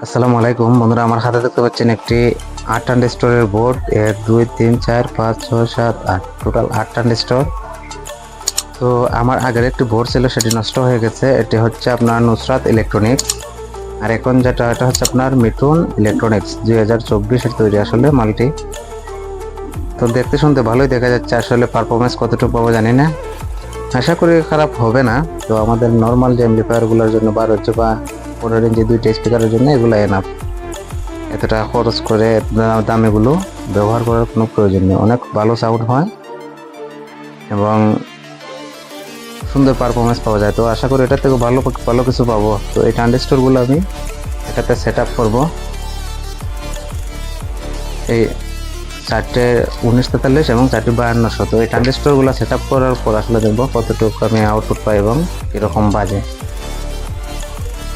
আসসালামু আলাইকুম বন্ধুরা, আমার হাতে দেখতে পাচ্ছেন একটি 8 ট্রানজিস্টরের বোর্ড। 1 2 3 4 5 6 7 8, total 8 transistor. তো আমার আগের একটি বোর্ড ছিল, সেটি নষ্ট হয়ে গেছে। এটি হচ্ছে আপনার নুসরাত ইলেকট্রনিক্স, আর এখন এটা হচ্ছে আপনার মিঠুন ইলেকট্রনিক্স 2024 এর তৈরি আসলে মালটি। তো দেখতে শুনতে ভালোই দেখা যাচ্ছে, আসলে পারফরমেন্স কতটুকু পাবো জানি না, আশা করি খারাপ হবে না। তো আমাদের নর্মাল যে অ্যাম্পলিফায়ারগুলোর জন্য 12 ইঞ্চি বা 15 ইঞ্চি দুইটা স্পিকারের জন্য এগুলো এনাফ। এত টাকা খরচ করে দাম এগুলো ব্যবহার করার কোনো প্রয়োজন নেই। অনেক ভালো সাউন্ড হয় এবং সুন্দর পারফরমেন্স পাওয়া যায়। তো আশা করি এটা থেকে ভালো ভালো কিছু পাবো। তো এই ট্রানজিস্টরগুলো আমি এটাতে সেট আপ করবো। এই 4টে 1943 এবং 4টে 5200। তো এই ট্রানজিস্টরগুলো সেট আপ করার পর আসলে দেখবো কতটুকু আমি আউটপুট পাই এবং কীরকম বাজে।